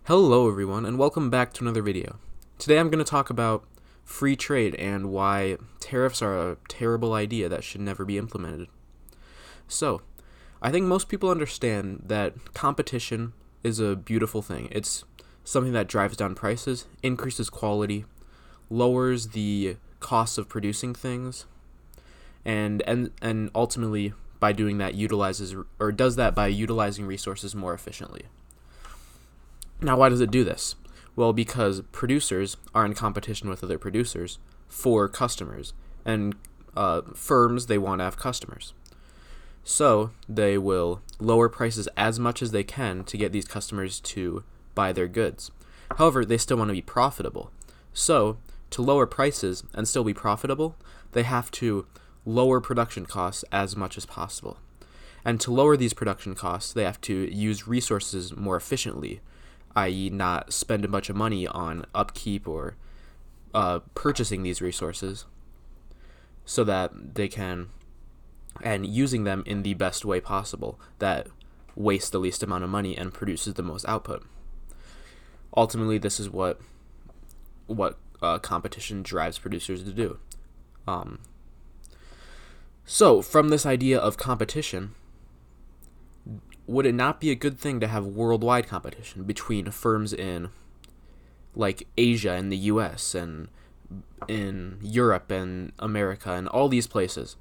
Hello everyone, and welcome back to another video. Today I'm going to talk about free trade and why tariffs are a terrible idea that should never be implemented. So, I think most people understand that competition is a beautiful thing. It's something that drives down prices, increases quality, lowers the cost of producing things, and ultimately by doing that does that by utilizing resources more efficiently. Now, why does it do this? Well, because producers are in competition with other producers for customers, and firms, they want to have customers. So they will lower prices as much as they can to get these customers to buy their goods. However, they still want to be profitable. So to lower prices and still be profitable, they have to lower production costs as much as possible. And to lower these production costs, they have to use resources more efficiently, i.e. not spend a bunch of money on upkeep or purchasing these resources so that they can, and using them in the best way possible that wastes the least amount of money and produces the most output. Ultimately, this is what competition drives producers to do. So from this idea of competition, would it not be a good thing to have worldwide competition between firms in like Asia and the US and in Europe and America and all these places?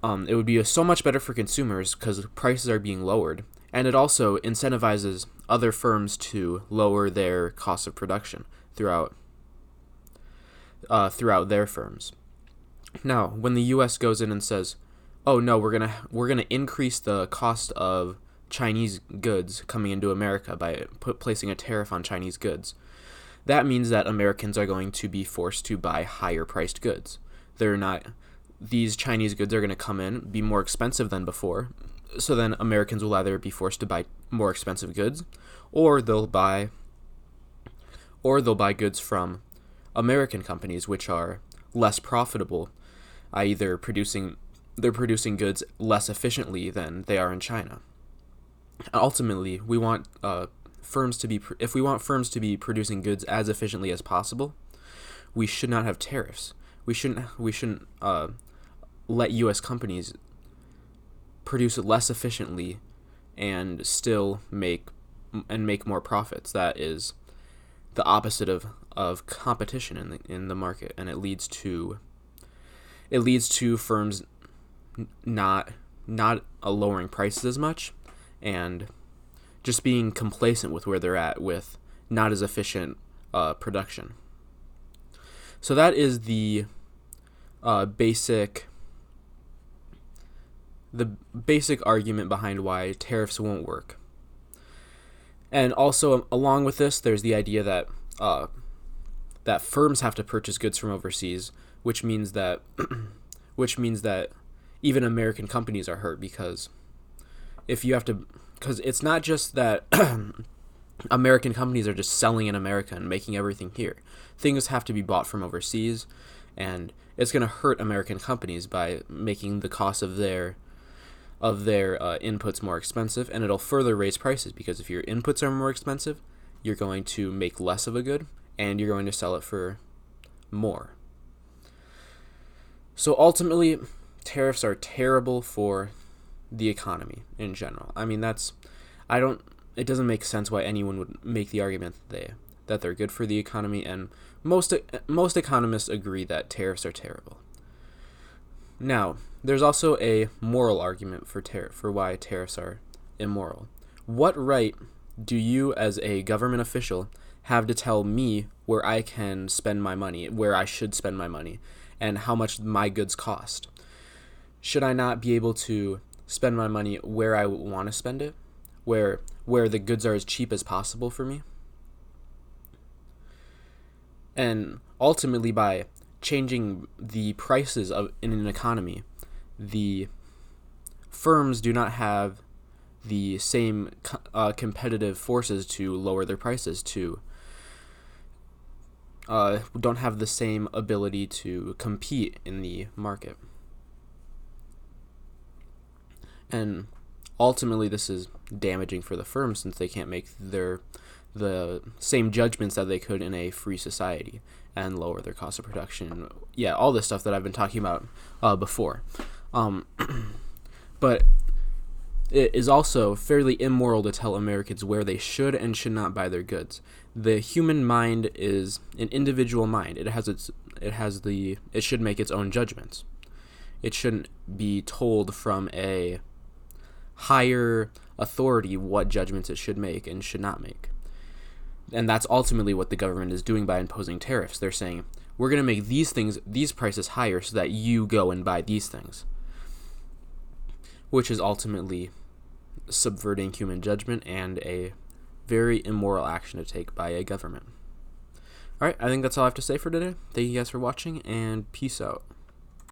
It would be so much better for consumers because prices are being lowered, and it also incentivizes other firms to lower their cost of production throughout their firms. Now, when the US goes in and says, "Oh no, we're gonna increase the cost of Chinese goods coming into America by placing a tariff on Chinese goods," that means that Americans are going to be forced to buy higher priced goods. These Chinese goods are going to come in, be more expensive than before, so then Americans will either be forced to buy more expensive goods, or they'll buy goods from American companies which are less profitable, i.e. they're producing goods less efficiently than they are in China. Ultimately, we want firms to be producing goods as efficiently as possible, we should not have tariffs. We shouldn't let U.S. companies produce it less efficiently and still make more profits. That is the opposite of competition in the market, and it leads to firms not lowering prices as much and just being complacent with where they're at with not as efficient production. So that is the basic argument behind why tariffs won't work. And also, along with this, there's the idea that firms have to purchase goods from overseas, which means that even American companies are hurt because it's not just that American companies are just selling in America and making everything here. Things have to be bought from overseas, and it's going to hurt American companies by making the cost of their inputs more expensive, and it'll further raise prices because if your inputs are more expensive, you're going to make less of a good, and you're going to sell it for more. So ultimately, tariffs are terrible for the economy in general. I mean, it doesn't make sense why anyone would make the argument that they're good for the economy, and most economists agree that tariffs are terrible. Now, there's also a moral argument for why tariffs are immoral. What right do you as a government official have to tell me where I can spend my money, where I should spend my money, and how much my goods cost? Should I not be able to spend my money where I want to spend it, where the goods are as cheap as possible for me? And ultimately, by changing the prices in an economy, the firms do not have the same competitive forces to lower their prices, don't have the same ability to compete in the market. And ultimately, this is damaging for the firms since they can't make their the same judgments that they could in a free society and lower their cost of production. Yeah, all this stuff that I've been talking about before. But it is also fairly immoral to tell Americans where they should and should not buy their goods. The human mind is an individual mind. It should make its own judgments. It shouldn't be told from a higher authority what judgments it should make and should not make. And that's ultimately what the government is doing by imposing tariffs. They're saying, we're going to make these prices higher so that you go and buy these things, which is ultimately subverting human judgment and a very immoral action to take by a government. All right, I think that's all I have to say for today. Thank you guys for watching, and peace out.